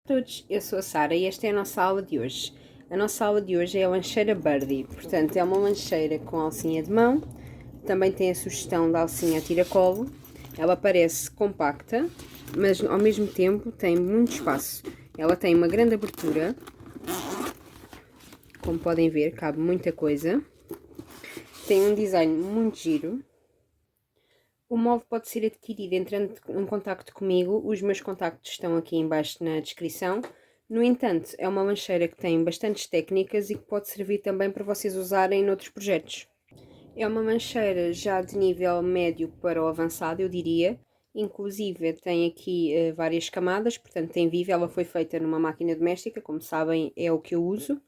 Olá a todos, eu sou a Sara e esta é a nossa aula de hoje. A nossa aula de hoje é a lancheira Birdie, portanto é uma lancheira com alcinha de mão, também tem a sugestão da alcinha a tiracolo. Ela parece compacta, mas ao mesmo tempo tem muito espaço. Ela tem uma grande abertura, como podem ver, cabe muita coisa. Tem um design muito giro. O molde pode ser adquirido entrando em contacto comigo, os meus contactos estão aqui em baixo na descrição. No entanto, é uma lancheira que tem bastantes técnicas e que pode servir também para vocês usarem noutros projetos. É uma lancheira já de nível médio para o avançado, eu diria. Inclusive tem aqui várias camadas, portanto tem vivo, ela foi feita numa máquina doméstica, como sabem é o que eu uso.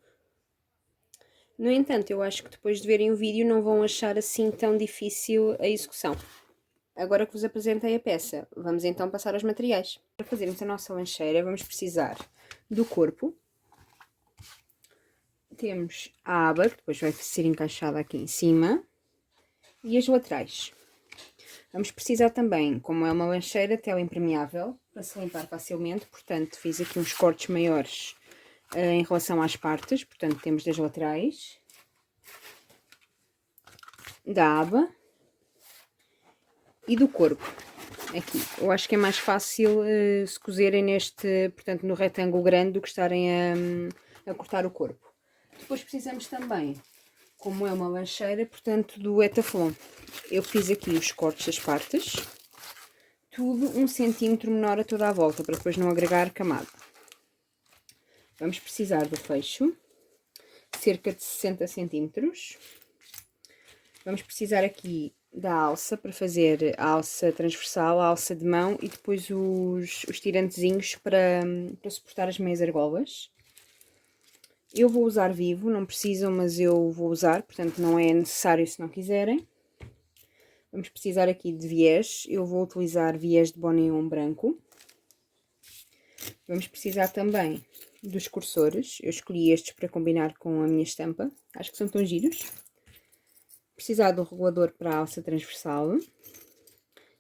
No entanto, eu acho que depois de verem o vídeo não vão achar assim tão difícil a execução. Agora que vos apresentei a peça, vamos então passar aos materiais. Para fazermos a nossa lancheira, vamos precisar do corpo. Temos a aba, que depois vai ser encaixada aqui em cima. E as laterais. Vamos precisar também, como é uma lancheira, tela impermeável, para se limpar facilmente. Portanto, fiz aqui uns cortes maiores em relação às partes. Portanto, temos das laterais, da aba e do corpo. Aqui, eu acho que é mais fácil se cozerem neste, portanto, no retângulo grande do que estarem a cortar o corpo. Depois precisamos também, como é uma lancheira, portanto, do etaflon. Eu fiz aqui os cortes das partes, tudo 1 cm menor a toda a volta, para depois não agregar camada. Vamos precisar do fecho, cerca de 60 cm. Vamos precisar aqui da alça para fazer a alça transversal, a alça de mão e depois os tirantezinhos para suportar as meias argolas. Eu vou usar vivo, não precisam, mas eu vou usar, portanto não é necessário se não quiserem. Vamos precisar aqui de viés, eu vou utilizar viés de Bonion branco. Vamos precisar também dos cursores, eu escolhi estes para combinar com a minha estampa, acho que são tão giros. Precisar do regulador para a alça transversal,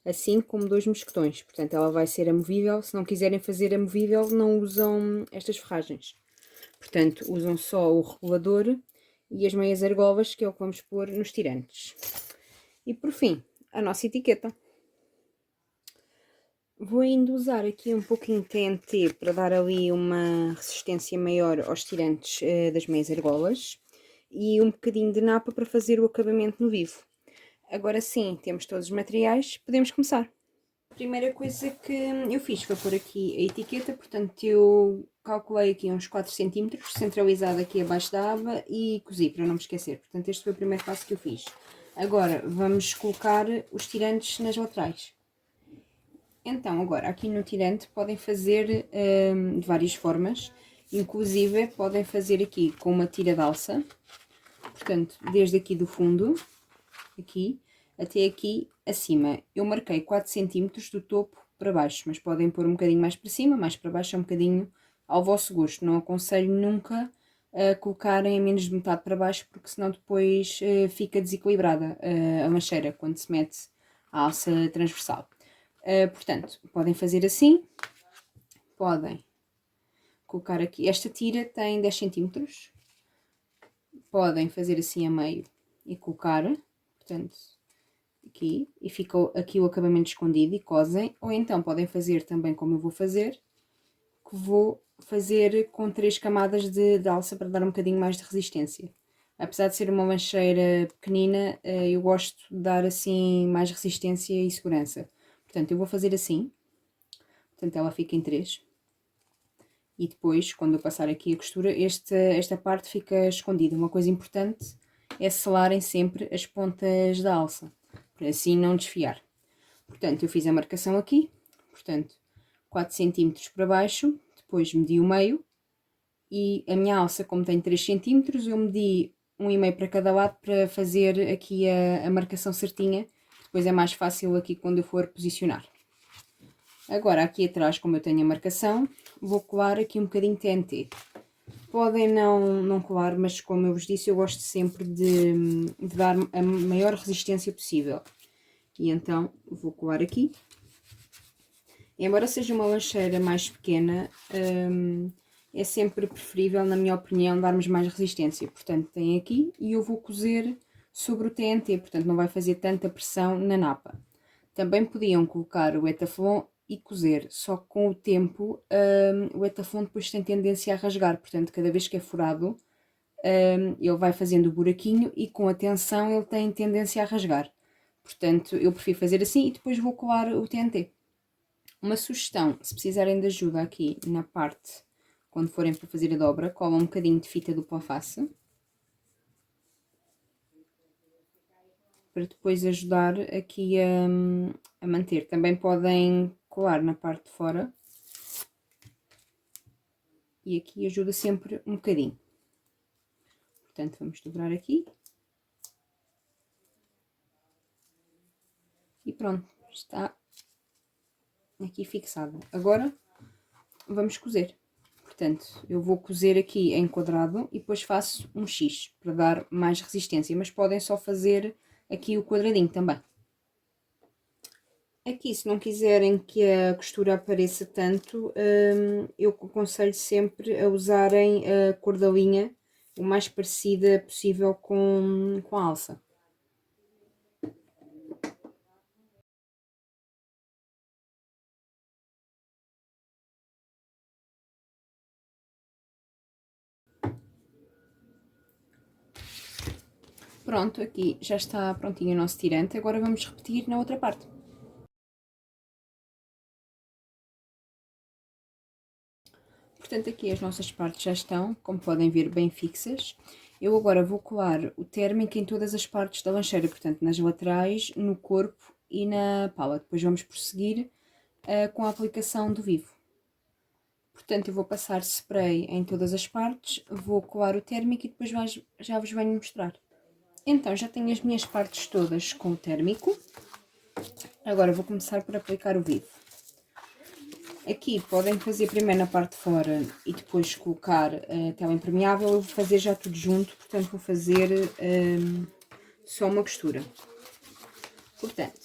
assim como 2 mosquetões, portanto ela vai ser amovível. Se não quiserem fazer amovível, não usam estas ferragens, portanto usam só o regulador e as meias argolas, que é o que vamos pôr nos tirantes. E por fim, a nossa etiqueta. Vou ainda usar aqui um pouquinho de TNT para dar ali uma resistência maior aos tirantes das meias argolas e um bocadinho de napa para fazer o acabamento no vivo. Agora sim, temos todos os materiais, podemos começar. A primeira coisa que eu fiz foi pôr aqui a etiqueta, portanto eu calculei aqui uns 4 cm, centralizado aqui abaixo da aba e cozi para não me esquecer. Portanto este foi o primeiro passo que eu fiz. Agora vamos colocar os tirantes nas laterais. Então agora aqui no tirante podem fazer de várias formas, inclusive podem fazer aqui com uma tira de alça, portanto desde aqui do fundo, aqui, até aqui acima. Eu marquei 4 cm do topo para baixo, mas podem pôr um bocadinho mais para cima, mais para baixo, é um bocadinho ao vosso gosto. Não aconselho nunca a colocarem a menos de metade para baixo, porque senão depois fica desequilibrada a lancheira quando se mete a alça transversal. Portanto, podem fazer assim, podem colocar aqui, esta tira tem 10 cm, podem fazer assim a meio e colocar, portanto, aqui, e fica aqui o acabamento escondido e cosem, ou então podem fazer também como eu vou fazer, que vou fazer com 3 camadas de alça para dar um bocadinho mais de resistência. Apesar de ser uma lancheira pequenina, eu gosto de dar assim mais resistência e segurança. Portanto, eu vou fazer assim, portanto ela fica em 3. E depois, quando eu passar aqui a costura, esta parte fica escondida. Uma coisa importante é selarem sempre as pontas da alça, para assim não desfiar. Portanto, eu fiz a marcação aqui, portanto, 4 cm para baixo, depois medi o meio, e a minha alça, como tem 3 cm, eu medi 1,5 para cada lado para fazer aqui a marcação certinha, depois é mais fácil aqui quando eu for posicionar. Agora, aqui atrás, como eu tenho a marcação, vou colar aqui um bocadinho de TNT. Podem não colar, mas como eu vos disse, eu gosto sempre de dar a maior resistência possível. E então, vou colar aqui. Embora seja uma lancheira mais pequena, é sempre preferível, na minha opinião, darmos mais resistência. Portanto, tem aqui e eu vou cozer sobre o TNT, portanto não vai fazer tanta pressão na napa. Também podiam colocar o etaflon e cozer, só que com o tempo o etaflon depois tem tendência a rasgar, portanto cada vez que é furado ele vai fazendo o buraquinho e com a tensão ele tem tendência a rasgar. Portanto eu prefiro fazer assim e depois vou colar o TNT. Uma sugestão, se precisarem de ajuda aqui na parte, quando forem para fazer a dobra, colam um bocadinho de fita dupla face, para depois ajudar aqui a manter. Também podem colar na parte de fora, e aqui ajuda sempre um bocadinho. Portanto, vamos dobrar aqui. E pronto, está aqui fixado. Agora, vamos cozer. Portanto, eu vou cozer aqui em quadrado e depois faço um X para dar mais resistência, mas podem só fazer aqui o quadradinho também. Aqui, se não quiserem que a costura apareça tanto, eu aconselho sempre a usarem a cor da linha o mais parecida possível com a alça. Pronto, aqui já está prontinho o nosso tirante, agora vamos repetir na outra parte. Portanto, aqui as nossas partes já estão, como podem ver, bem fixas. Eu agora vou colar o térmico em todas as partes da lancheira, portanto, nas laterais, no corpo e na pala. Depois vamos prosseguir com a aplicação do vivo. Portanto, eu vou passar spray em todas as partes, vou colar o térmico e depois já vos venho mostrar. Então, já tenho as minhas partes todas com o térmico. Agora vou começar por aplicar o vivo. Aqui podem fazer primeiro na parte de fora e depois colocar a tela impermeável. Eu vou fazer já tudo junto, portanto vou fazer só uma costura. Portanto,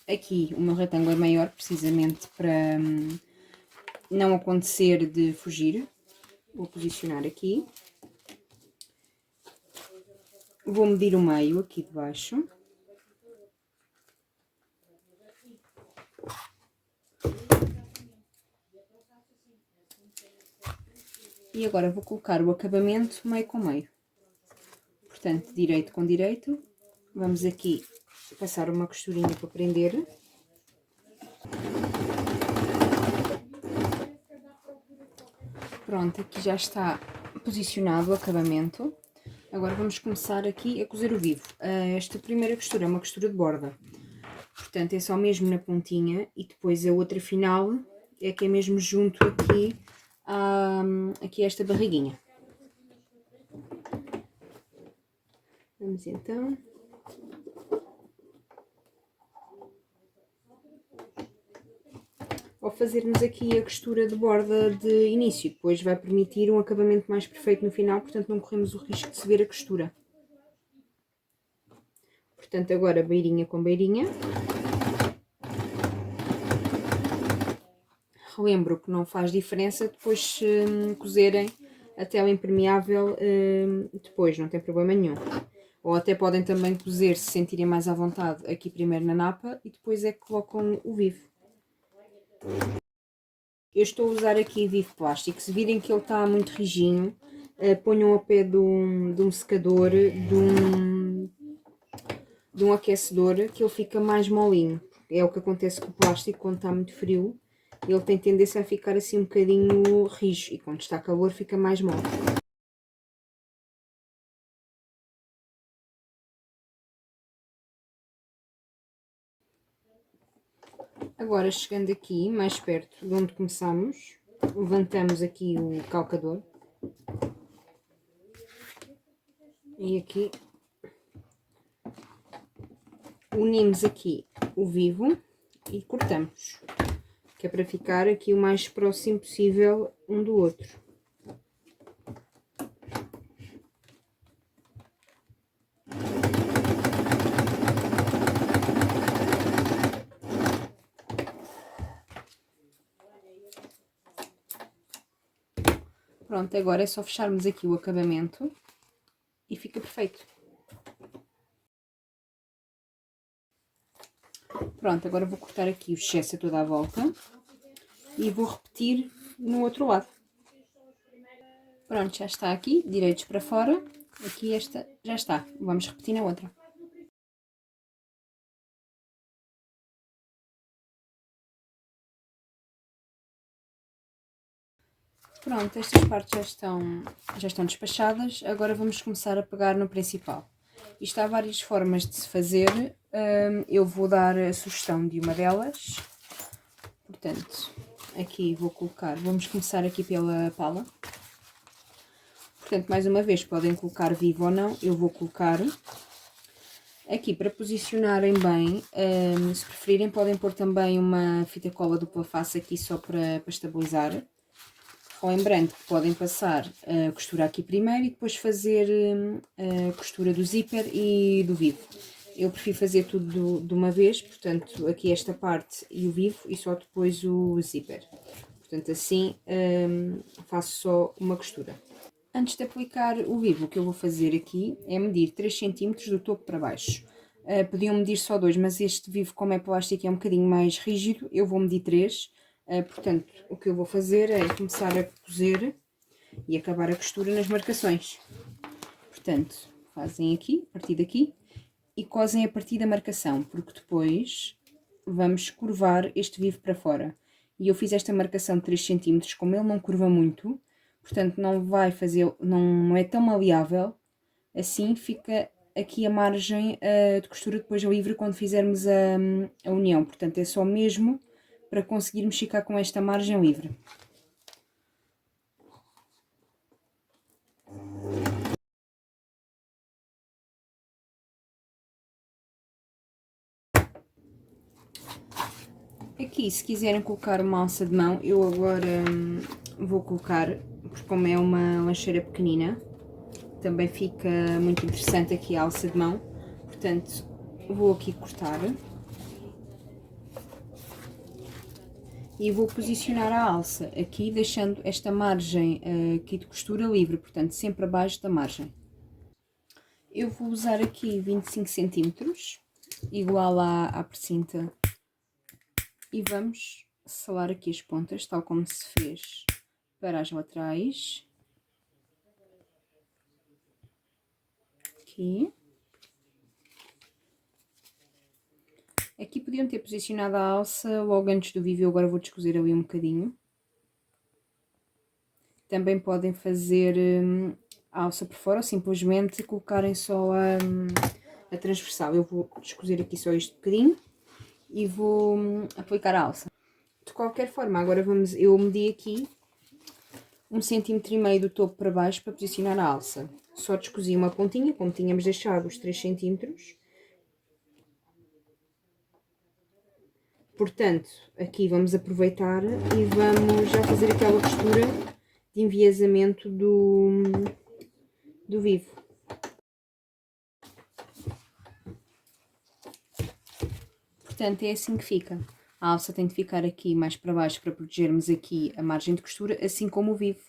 aqui o meu retângulo é maior, precisamente para não acontecer de fugir. Vou posicionar aqui. Vou medir o meio aqui de baixo. E agora vou colocar o acabamento meio com meio. Portanto, direito com direito. Vamos aqui passar uma costurinha para prender. Pronto, aqui já está posicionado o acabamento. Agora vamos começar aqui a cozer o vivo. Esta primeira costura é uma costura de borda. Portanto, é só mesmo na pontinha e depois a outra final é que é mesmo junto aqui aqui esta barriguinha. Vamos então. Ao fazermos aqui a costura de borda de início, depois vai permitir um acabamento mais perfeito no final, portanto não corremos o risco de se ver a costura. Portanto, agora beirinha com beirinha. Relembro que não faz diferença depois se cozerem a tela impermeável depois, não tem problema nenhum. Ou até podem também cozer, se sentirem mais à vontade, aqui primeiro na napa e depois é que colocam o vivo. Eu estou a usar aqui vivo plástico. Se virem que ele está muito rijinho, ponham ao pé de um secador, de um aquecedor, que ele fica mais molinho. É o que acontece com o plástico quando está muito frio. Ele tem tendência a ficar assim um bocadinho rijo e quando está calor fica mais mole. Agora, chegando aqui mais perto de onde começamos, levantamos aqui o calcador e aqui unimos aqui o vivo e cortamos, que é para ficar aqui o mais próximo possível um do outro. Pronto, agora é só fecharmos aqui o acabamento e fica perfeito. Pronto, agora vou cortar aqui o excesso toda a volta e vou repetir no outro lado. Pronto, já está aqui, direitos para fora. Aqui esta já está. Vamos repetir na outra. Pronto, estas partes já estão despachadas. Agora vamos começar a pegar no principal. Isto há várias formas de se fazer. Eu vou dar a sugestão de uma delas. Portanto, aqui vamos começar aqui pela pala. Portanto, mais uma vez, podem colocar vivo ou não, eu vou colocar. Aqui, para posicionarem bem, se preferirem, podem pôr também uma fita cola dupla face aqui só para estabilizar. Lembrando que podem passar a costura aqui primeiro e depois fazer a costura do zíper e do vivo. Eu prefiro fazer tudo de uma vez, portanto, aqui esta parte e o vivo e só depois o zíper. Portanto, assim faço só uma costura. Antes de aplicar o vivo, o que eu vou fazer aqui é medir 3 cm do topo para baixo. Podiam medir só 2, mas este vivo, como é plástico, é um bocadinho mais rígido, eu vou medir 3. Portanto, o que eu vou fazer é começar a cozer e acabar a costura nas marcações. Portanto, fazem aqui, a partir daqui, e cosem a partir da marcação, porque depois vamos curvar este vivo para fora. E eu fiz esta marcação de 3 cm, como ele não curva muito, portanto não vai fazer, não é tão maleável, assim fica aqui a margem de costura depois livre quando fizermos a união. Portanto, é só mesmo para conseguirmos ficar com esta margem livre. Aqui, se quiserem colocar uma alça de mão, eu agora vou colocar, porque como é uma lancheira pequenina, também fica muito interessante aqui a alça de mão. Portanto, vou aqui cortar. E vou posicionar a alça aqui, deixando esta margem aqui de costura livre, portanto, sempre abaixo da margem. Eu vou usar aqui 25 cm, igual à precinta, e vamos selar aqui as pontas, tal como se fez para as laterais. Aqui. Aqui podiam ter posicionado a alça logo antes do vivo, eu agora vou descozer ali um bocadinho. Também podem fazer a alça por fora ou simplesmente colocarem só a transversal. Eu vou descozer aqui só este bocadinho e vou aplicar a alça. De qualquer forma, agora eu medi aqui 1,5 cm do topo para baixo para posicionar a alça. Só descosi uma pontinha, como tínhamos deixado os 3 cm. Portanto, aqui vamos aproveitar e vamos já fazer aquela costura de enviesamento do vivo. Portanto, é assim que fica. A alça tem de ficar aqui mais para baixo para protegermos aqui a margem de costura, assim como o vivo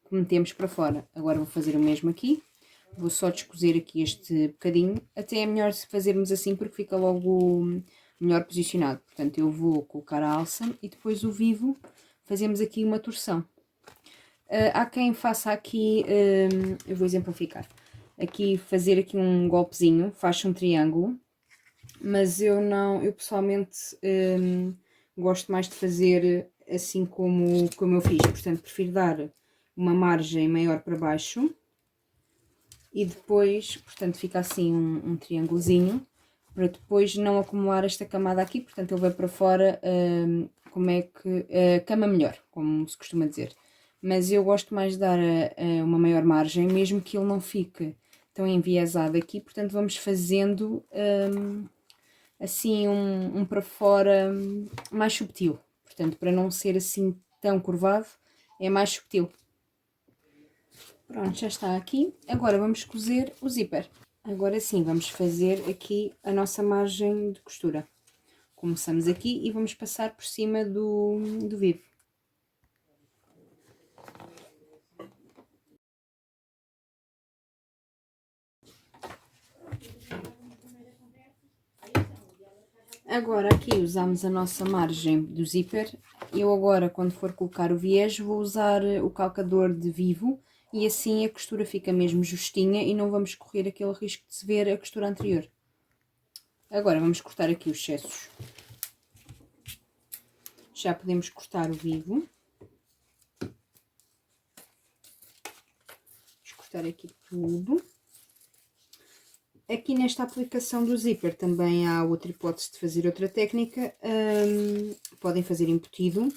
que metemos para fora. Agora vou fazer o mesmo aqui. Vou só descozer aqui este bocadinho. Até é melhor se fazermos assim porque fica logo melhor posicionado. Portanto, eu vou colocar a alça e depois o vivo fazemos aqui uma torção. Há quem faça aqui, eu vou exemplificar. Aqui fazer aqui um golpezinho, faz um triângulo. Mas eu pessoalmente gosto mais de fazer assim como eu fiz, portanto prefiro dar uma margem maior para baixo e depois, portanto fica assim um triângulozinho, para depois não acumular esta camada aqui, portanto ele vai para fora como é que cama melhor, como se costuma dizer. Mas eu gosto mais de dar uma maior margem, mesmo que ele não fique tão enviesado aqui, portanto vamos fazendo assim um para fora mais subtil, portanto para não ser assim tão curvado é mais subtil. Pronto, já está aqui. Agora vamos cozer o zíper. Agora sim vamos fazer aqui a nossa margem de costura. Começamos aqui e vamos passar por cima do vivo. Agora aqui usamos a nossa margem do zíper. Eu agora, quando for colocar o viés, vou usar o calcador de vivo e assim a costura fica mesmo justinha e não vamos correr aquele risco de se ver a costura anterior. Agora vamos cortar aqui os excessos. Já podemos cortar o vivo. Vamos cortar aqui tudo. Aqui nesta aplicação do zíper também há outra hipótese de fazer outra técnica. Podem fazer embutido.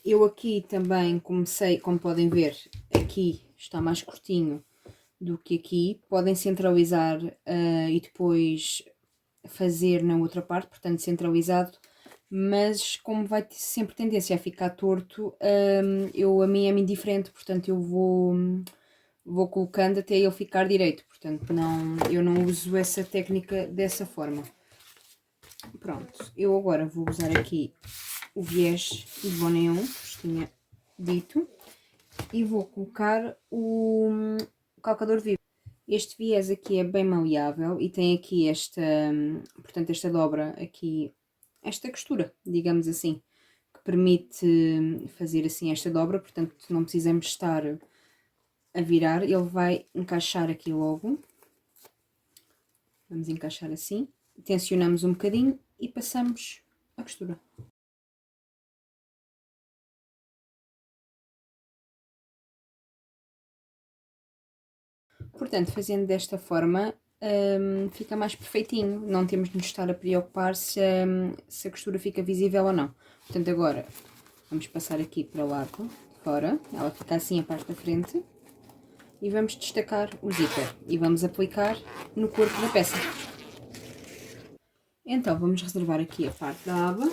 Eu aqui também comecei, como podem ver, aqui está mais curtinho do que aqui. Podem centralizar e depois fazer na outra parte, portanto centralizado. Mas como vai ter sempre tendência a ficar torto, a mim é-me indiferente, portanto eu vou colocando até ele ficar direito, portanto eu não uso essa técnica dessa forma. Pronto, eu agora vou usar aqui o viés de Bonéon, que tinha dito, e vou colocar o calcador vivo. Este viés aqui é bem maleável e tem aqui portanto esta dobra aqui, esta costura, digamos assim, que permite fazer assim esta dobra, portanto não precisamos estar a virar, ele vai encaixar aqui logo. Vamos encaixar assim, tensionamos um bocadinho e passamos a costura. Portanto, fazendo desta forma, fica mais perfeitinho, não temos de nos estar a preocupar se a costura fica visível ou não. Portanto, agora vamos passar aqui para o lado de fora, ela fica assim a parte da frente. E vamos destacar o zíper e vamos aplicar no corpo da peça. Então vamos reservar aqui a parte da aba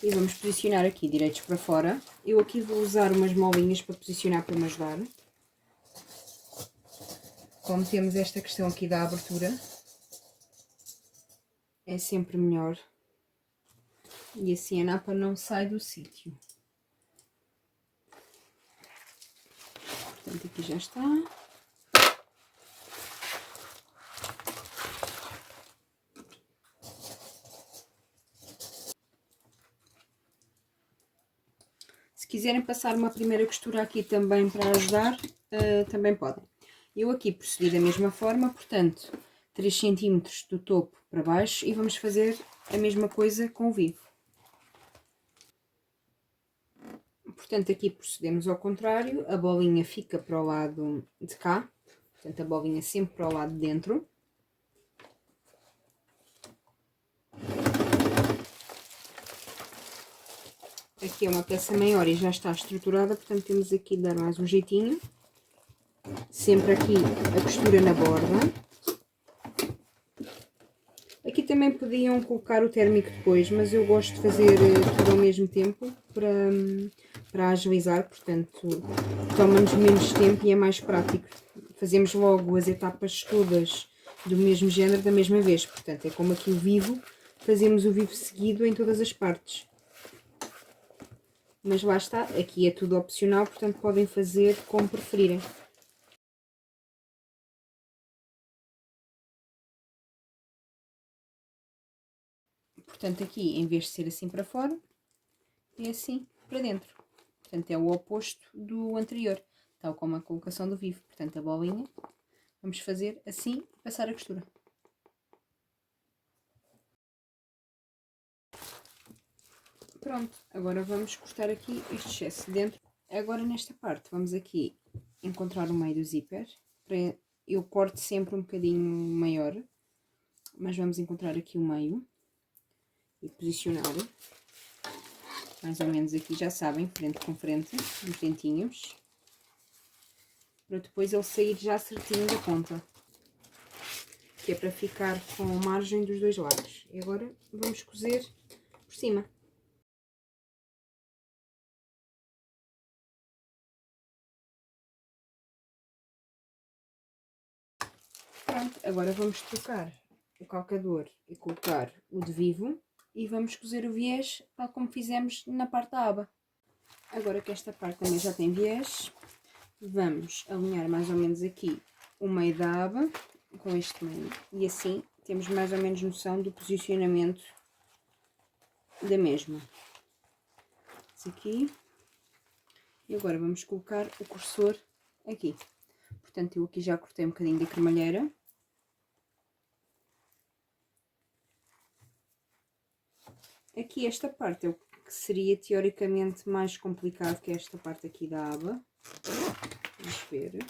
e vamos posicionar aqui direitos para fora. Eu aqui vou usar umas molinhas para posicionar para me ajudar. Como temos esta questão aqui da abertura, é sempre melhor. E assim a napa não sai do sítio. Portanto, aqui já está. Se quiserem passar uma primeira costura aqui também para ajudar, também podem. Eu aqui procedi da mesma forma, portanto, 3 cm do topo para baixo e vamos fazer a mesma coisa com o vivo. Portanto, aqui procedemos ao contrário, a bolinha fica para o lado de cá, portanto a bolinha sempre para o lado de dentro. Aqui é uma peça maior e já está estruturada, portanto temos aqui de dar mais um jeitinho. Sempre aqui a costura na borda. Aqui também podiam colocar o térmico depois, mas eu gosto de fazer tudo ao mesmo tempo para agilizar, portanto toma-nos menos tempo e é mais prático. Fazemos logo as etapas todas do mesmo género da mesma vez, portanto é como aqui o vivo, fazemos o vivo seguido em todas as partes. Mas lá está, aqui é tudo opcional, portanto podem fazer como preferirem. Portanto aqui, em vez de ser assim para fora, é assim para dentro. Portanto é o oposto do anterior, tal como a colocação do vivo. Portanto a bolinha, vamos fazer assim e passar a costura. Pronto, agora vamos cortar aqui este excesso de dentro. Agora nesta parte vamos aqui encontrar o meio do zíper. Eu corto sempre um bocadinho maior, mas vamos encontrar aqui o meio e posicionar mais ou menos aqui, já sabem, frente com frente, nos dentinhos, para depois ele sair já certinho da ponta, que é para ficar com margem dos dois lados. E agora vamos cozer por cima. Pronto, agora vamos trocar o calcador e colocar o de vivo e vamos cozer o viés tal como fizemos na parte da aba. Agora que esta parte também já tem viés, vamos alinhar mais ou menos aqui o meio da aba com este meio e assim temos mais ou menos noção do posicionamento da mesma. Isso aqui. E agora vamos colocar o cursor aqui. Portanto, eu aqui já cortei um bocadinho da cremalheira. Aqui esta parte é o que seria teoricamente mais complicado, que é esta parte aqui da aba. Vamos ver.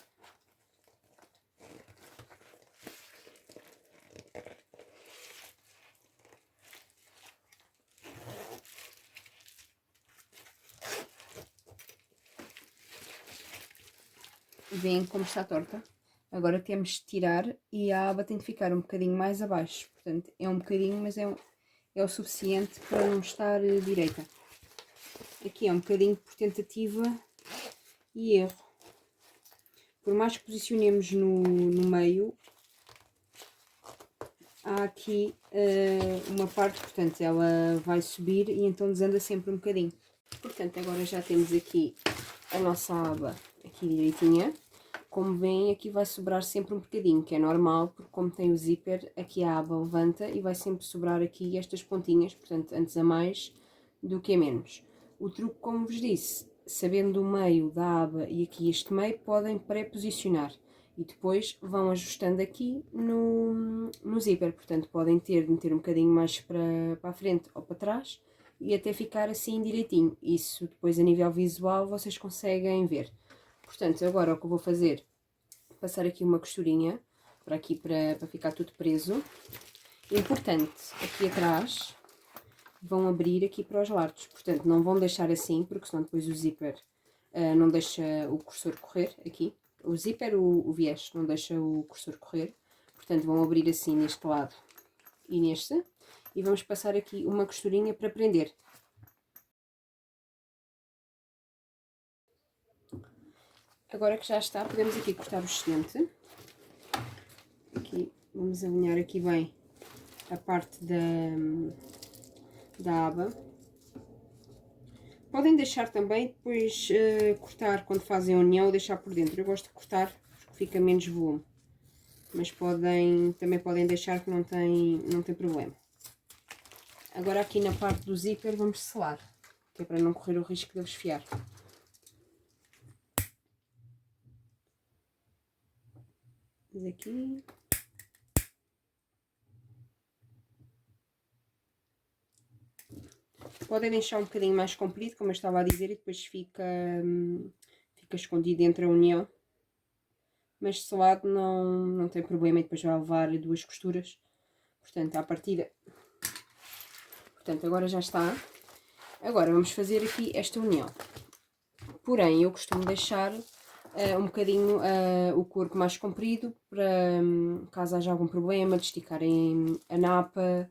Veem como está torta? Agora temos de tirar e a aba tem de ficar um bocadinho mais abaixo. Portanto, é um bocadinho, mas é o suficiente para não estar direita. Aqui é um bocadinho por tentativa e erro. Por mais que posicionemos no meio, há aqui uma parte, portanto, ela vai subir e então desanda sempre um bocadinho. Portanto, agora já temos aqui a nossa aba aqui direitinha. Como veem, aqui vai sobrar sempre um bocadinho, que é normal, porque como tem o zíper, aqui a aba levanta e vai sempre sobrar aqui estas pontinhas, portanto, antes a mais do que a menos. O truque, como vos disse, sabendo o meio da aba e aqui este meio, podem pré-posicionar e depois vão ajustando aqui no zíper, portanto, podem meter um bocadinho mais para a frente ou para trás e até ficar assim direitinho. Isso depois a nível visual vocês conseguem ver. Portanto, agora o que eu vou fazer é passar aqui uma costurinha para aqui para ficar tudo preso. Importante, aqui atrás vão abrir aqui para os lados, portanto não vão deixar assim, porque senão depois o zíper não deixa o cursor correr aqui. O zíper, o viés, não deixa o cursor correr, portanto vão abrir assim neste lado e neste. E vamos passar aqui uma costurinha para prender. Agora que já está, podemos aqui cortar o excedente. Aqui, vamos alinhar aqui bem a parte da aba. Podem deixar também depois cortar quando fazem a união ou deixar por dentro. Eu gosto de cortar porque fica menos volume. Mas também podem deixar que não tem problema. Agora aqui na parte do zíper vamos selar, que é para não correr o risco de ele esfiar. Mas aqui. Podem deixar um bocadinho mais comprido, como eu estava a dizer, e depois fica escondido entre a união. Mas selado não tem problema e depois vai levar duas costuras. Portanto, à partida. Portanto, agora já está. Agora vamos fazer aqui esta união. Porém, eu costumo deixar um bocadinho o corpo mais comprido para caso haja algum problema de esticarem a napa,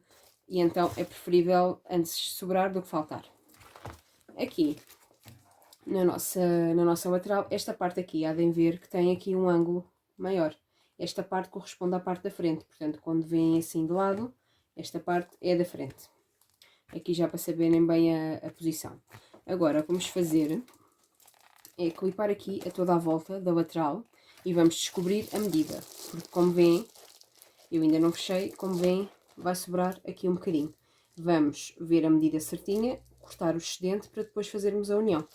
e então é preferível antes sobrar do que faltar. Aqui na nossa lateral, esta parte aqui há de ver que tem aqui um ângulo maior. Esta parte corresponde à parte da frente, portanto quando vêm assim de lado, esta parte é da frente. Aqui já para saberem bem a posição. Agora o que vamos fazer é clipar aqui a toda a volta da lateral e vamos descobrir a medida, porque como veem, eu ainda não fechei, como veem, vai sobrar aqui um bocadinho. Vamos ver a medida certinha, cortar o excedente para depois fazermos a união.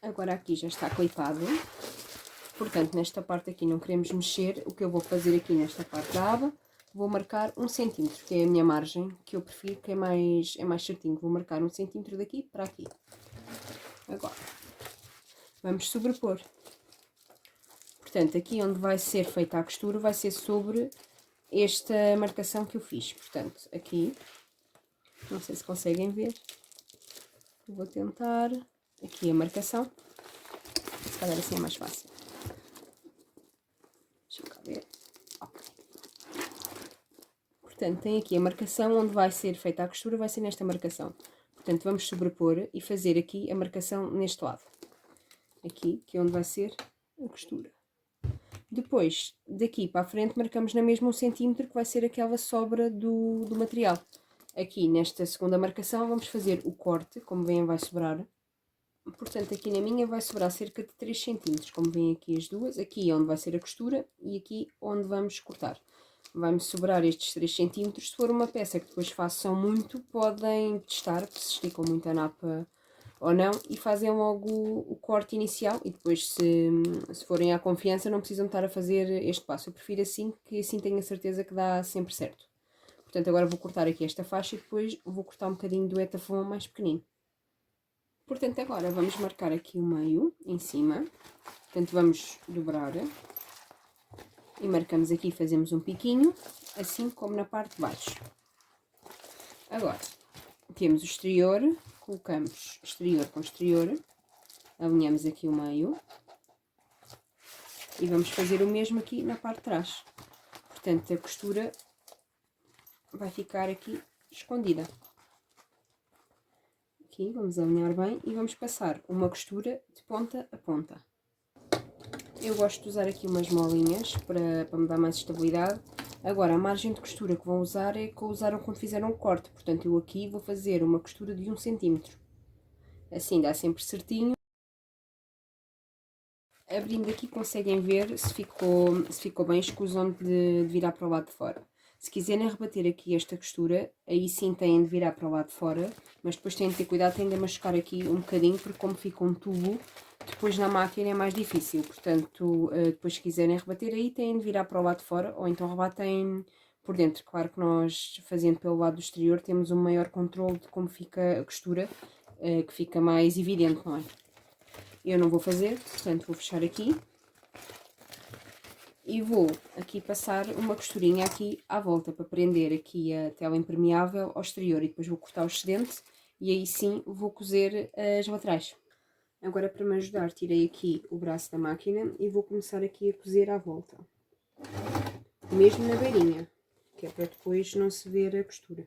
Agora aqui já está clipado, portanto nesta parte aqui não queremos mexer. O que eu vou fazer aqui nesta parte da aba, vou marcar 1 cm, que é a minha margem, que eu prefiro, que é mais certinho. Vou marcar 1 cm daqui para aqui. Agora vamos sobrepor. Portanto, aqui onde vai ser feita a costura vai ser sobre esta marcação que eu fiz. Portanto, aqui, não sei se conseguem ver, vou tentar, aqui a marcação, se calhar assim é mais fácil. Deixa eu cá ver. Ok. Portanto, tem aqui a marcação onde vai ser feita a costura, vai ser nesta marcação. Portanto, vamos sobrepor e fazer aqui a marcação neste lado. Aqui, que é onde vai ser a costura. Depois, daqui para a frente, marcamos na mesma 1 cm, que vai ser aquela sobra do material. Aqui, nesta segunda marcação, vamos fazer o corte, como veem vai sobrar. Portanto, aqui na minha vai sobrar cerca de 3 cm, como veem aqui as duas. Aqui é onde vai ser a costura e aqui onde vamos cortar. vai-me sobrar estes 3 cm. Se for uma peça que depois façam muito, podem testar se esticam muito a napa ou não e fazem logo o corte inicial e depois se forem à confiança não precisam estar a fazer este passo. Eu prefiro assim, que assim tenho a certeza que dá sempre certo. Portanto, agora vou cortar aqui esta faixa e depois vou cortar um bocadinho do etafon mais pequenino. Portanto, agora vamos marcar aqui o meio em cima. Portanto, vamos dobrar e marcamos aqui, fazemos um piquinho, assim como na parte de baixo. Agora, temos o exterior, colocamos exterior com exterior, alinhamos aqui o meio e vamos fazer o mesmo aqui na parte de trás. Portanto, a costura vai ficar aqui escondida. Aqui vamos alinhar bem e vamos passar uma costura de ponta a ponta. Eu gosto de usar aqui umas molinhas para me dar mais estabilidade. Agora, a margem de costura que vão usar é que usaram quando fizeram o corte. Portanto, eu aqui vou fazer uma costura de 1 cm. Assim dá sempre certinho. Abrindo aqui conseguem ver se ficou bem, escusam de virar para o lado de fora. Se quiserem rebater aqui esta costura, aí sim têm de virar para o lado de fora, mas depois têm de ter cuidado, têm de machucar aqui um bocadinho, porque como fica um tubo, depois na máquina é mais difícil. Portanto, depois se quiserem rebater aí, têm de virar para o lado de fora, ou então rebatem por dentro. Claro que nós, fazendo pelo lado do exterior, temos um maior controle de como fica a costura, que fica mais evidente, não é? Eu não vou fazer, portanto vou fechar aqui. E vou aqui passar uma costurinha aqui à volta para prender aqui a tela impermeável ao exterior e depois vou cortar o excedente e aí sim vou cozer as laterais. Agora para me ajudar tirei aqui o braço da máquina e vou começar aqui a cozer à volta. Mesmo na beirinha, que é para depois não se ver a costura.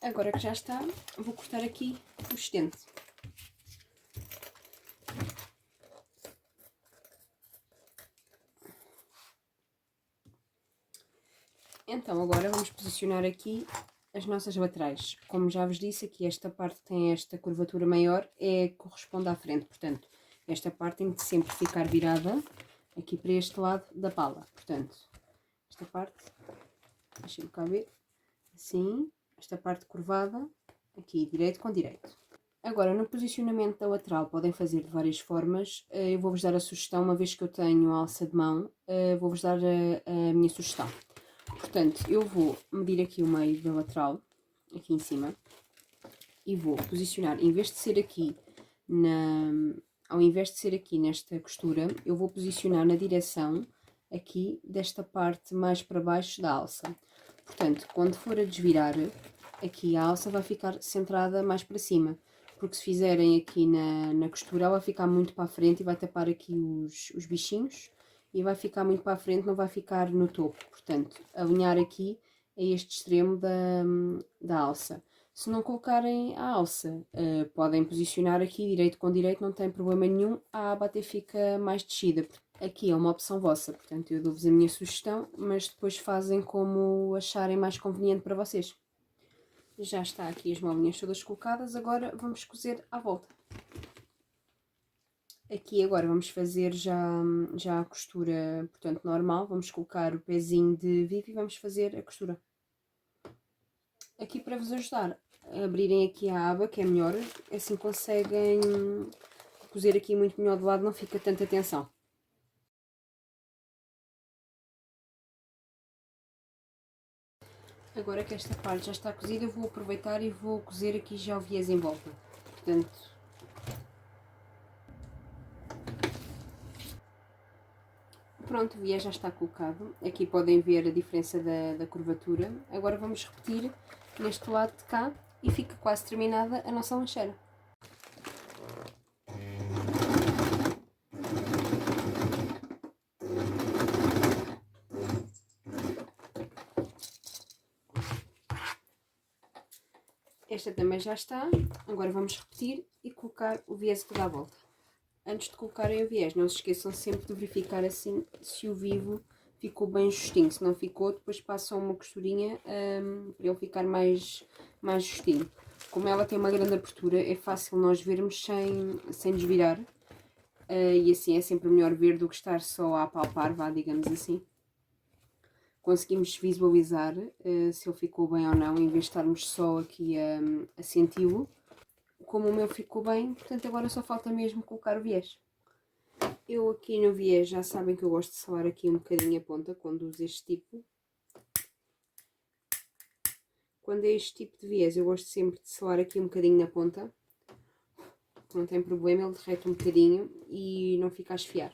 Agora que já está, vou cortar aqui o excedente. Então agora vamos posicionar aqui as nossas laterais. Como já vos disse, aqui esta parte que tem esta curvatura maior corresponde à frente, portanto, esta parte tem de sempre ficar virada aqui para este lado da pala. Portanto, esta parte, deixem-me cá ver, assim, esta parte curvada, aqui direito com direito. Agora, no posicionamento da lateral podem fazer de várias formas. Eu vou-vos dar a sugestão, uma vez que eu tenho a alça de mão, vou-vos dar a minha sugestão. Portanto, eu vou medir aqui o meio da lateral, aqui em cima, e vou posicionar, em vez de ser aqui ao invés de ser aqui nesta costura, eu vou posicionar na direção aqui desta parte mais para baixo da alça. Portanto, quando for a desvirar, aqui a alça vai ficar centrada mais para cima, porque se fizerem aqui na costura, ela vai ficar muito para a frente e vai tapar aqui os bichinhos e vai ficar muito para a frente, não vai ficar no topo. Portanto, alinhar aqui a este extremo da alça. Se não colocarem a alça, podem posicionar aqui direito com direito, não tem problema nenhum, a aba até fica mais descida. Aqui é uma opção vossa, portanto eu dou-vos a minha sugestão, mas depois fazem como acharem mais conveniente para vocês. Já está aqui as molinhas todas colocadas, agora vamos cozer à volta. Aqui agora vamos fazer já a costura, portanto, normal. Vamos colocar o pezinho de vivo e vamos fazer a costura. Aqui para vos ajudar a abrirem aqui a aba, que é melhor, assim conseguem cozer aqui muito melhor do lado, não fica tanta tensão. Agora que esta parte já está cozida, eu vou aproveitar e vou cozer aqui já o viés em volta. Portanto, pronto, o viés já está colocado. Aqui podem ver a diferença da curvatura. Agora vamos repetir neste lado de cá e fica quase terminada a nossa lancheira. Esta também já está. Agora vamos repetir e colocar o viés aqui à volta. Antes de colocarem o viés, não se esqueçam sempre de verificar assim se o vivo ficou bem justinho. Se não ficou, depois passam uma costurinha para ele ficar mais justinho. Como ela tem uma grande abertura, é fácil nós vermos sem desvirar. E assim é sempre melhor ver do que estar só a apalpar, vá, digamos assim. Conseguimos visualizar se ele ficou bem ou não, em vez de estarmos só aqui a senti-lo. Como o meu ficou bem, portanto agora só falta mesmo colocar o viés. Eu aqui no viés já sabem que eu gosto de selar aqui um bocadinho a ponta quando uso este tipo. Quando é este tipo de viés eu gosto sempre de selar aqui um bocadinho na ponta. Não tem problema, ele derrete um bocadinho e não fica a esfiar.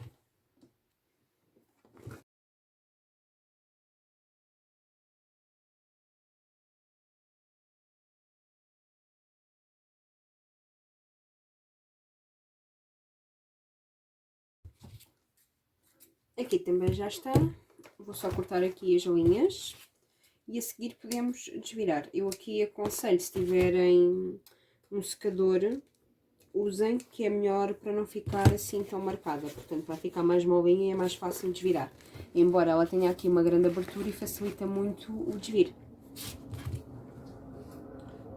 Aqui também já está. Vou só cortar aqui as linhas. E a seguir podemos desvirar. Eu aqui aconselho, se tiverem um secador, usem, que é melhor para não ficar assim tão marcada. Portanto, vai ficar mais molinha e é mais fácil de desvirar. Embora ela tenha aqui uma grande abertura e facilita muito o desvir.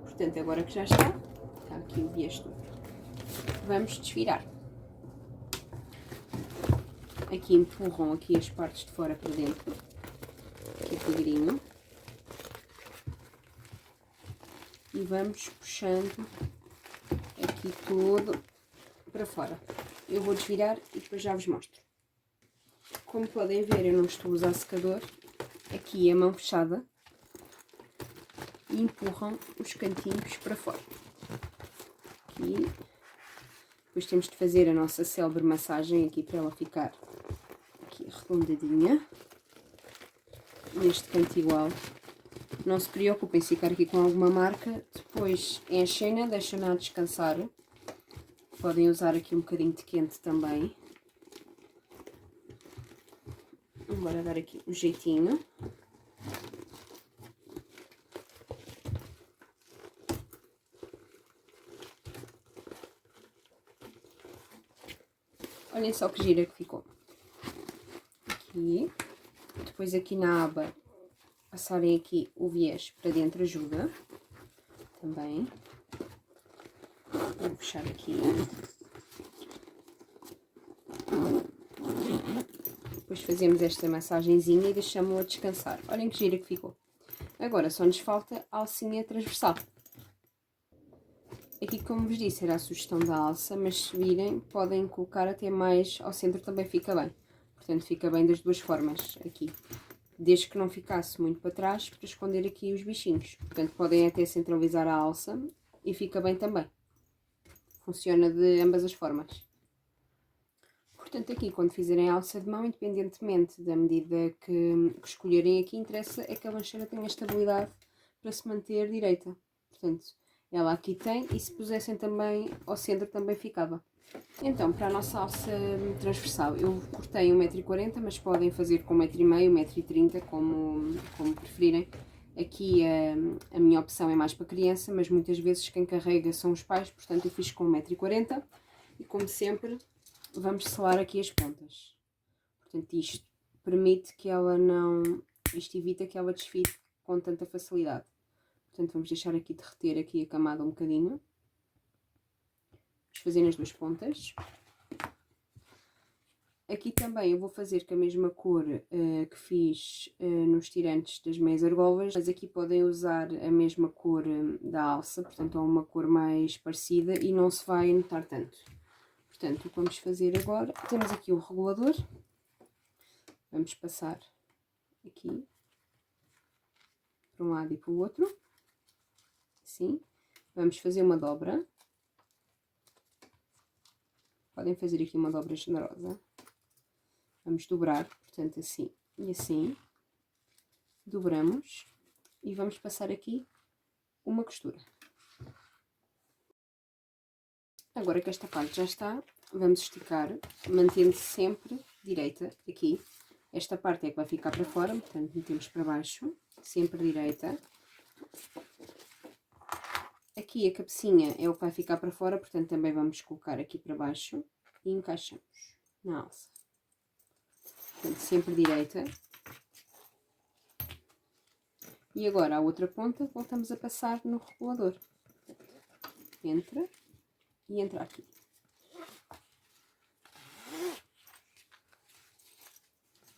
Portanto, agora que já está aqui o viés todo. Vamos desvirar. Aqui empurram aqui as partes de fora para dentro. Aqui devagarinho. E vamos puxando aqui todo para fora. Eu vou desvirar e depois já vos mostro. Como podem ver, eu não estou a usar secador. Aqui é a mão fechada e empurram os cantinhos para fora. Aqui. Depois temos de fazer a nossa célebre massagem aqui para ela ficar aqui arredondadinha. Neste canto igual. Não se preocupem se ficar aqui com alguma marca. Depois enchem-na, deixam-na a descansar. Podem usar aqui um bocadinho de quente também. Bora dar aqui um jeitinho. Olhem só que gira que ficou. Aqui. Depois aqui na aba, passarem aqui o viés para dentro ajuda. Também. Vou fechar aqui. Depois fazemos esta massagenzinha e deixamos-la descansar. Olhem que gira que ficou. Agora só nos falta a alcinha transversal. Aqui, como vos disse, era a sugestão da alça, mas se virem, podem colocar até mais ao centro, também fica bem. Portanto, fica bem das duas formas aqui. Desde que não ficasse muito para trás, para esconder aqui os bichinhos. Portanto, podem até centralizar a alça e fica bem também. Funciona de ambas as formas. Portanto, aqui, quando fizerem a alça de mão, independentemente da medida que escolherem aqui, interessa é que a lancheira tenha estabilidade para se manter direita. Portanto, ela aqui tem, e se pusessem também ao centro também ficava. Então, para a nossa alça transversal, eu cortei 1,40 m, mas podem fazer com 1,5 m, 1,30 m, como preferirem. Aqui a minha opção é mais para criança, mas muitas vezes quem carrega são os pais, portanto eu fiz com 1,40 m. E como sempre, vamos selar aqui as pontas. Portanto, isto permite que ela não... Isto evita que ela desfie com tanta facilidade. Portanto, vamos deixar aqui derreter aqui a camada um bocadinho. Vamos fazer nas duas pontas. Aqui também eu vou fazer com a mesma cor que fiz nos tirantes das meias argolas, mas aqui podem usar a mesma cor da alça, portanto é uma cor mais parecida e não se vai notar tanto. Portanto, o que vamos fazer agora, temos aqui o regulador, vamos passar aqui para um lado e para o outro. Assim, vamos fazer uma dobra. Podem fazer aqui uma dobra generosa. Vamos dobrar, portanto, assim e assim. Dobramos e vamos passar aqui uma costura. Agora que esta parte já está, vamos esticar, mantendo-se sempre direita aqui. Esta parte é que vai ficar para fora, portanto, metemos para baixo, sempre direita. Aqui a cabecinha é o que vai ficar para fora, portanto também vamos colocar aqui para baixo e encaixamos na alça. Portanto, sempre direita. E agora a outra ponta voltamos a passar no regulador. entra e entra aqui.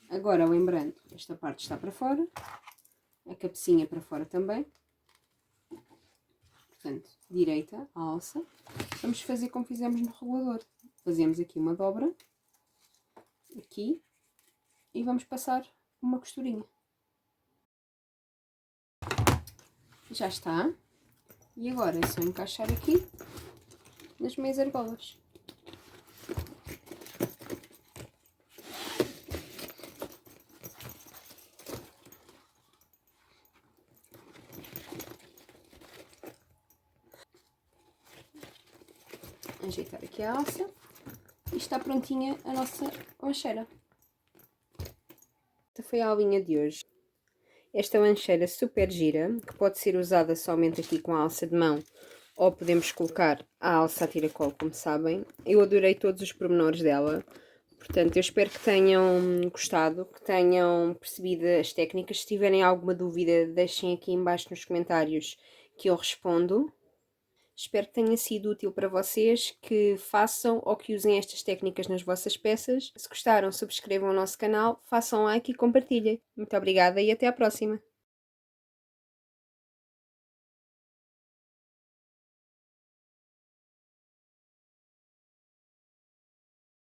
Agora, lembrando, esta parte está para fora, a cabecinha para fora também. Portanto, direita a alça. Vamos fazer como fizemos no regulador. Fazemos aqui uma dobra, aqui, e vamos passar uma costurinha. Já está. E agora é só encaixar aqui nas meias argolas. Ajeitar aqui a alça e está prontinha a nossa lancheira. Esta foi a aulinha de hoje. Esta lancheira super gira, que pode ser usada somente aqui com a alça de mão, ou podemos colocar a alça a tiracolo, como sabem. Eu adorei todos os pormenores dela, portanto eu espero que tenham gostado, que tenham percebido as técnicas. Se tiverem alguma dúvida, deixem aqui em baixo nos comentários que eu respondo. Espero que tenha sido útil para vocês, que façam ou que usem estas técnicas nas vossas peças. Se gostaram, subscrevam o nosso canal, façam like e compartilhem. Muito obrigada e até à próxima!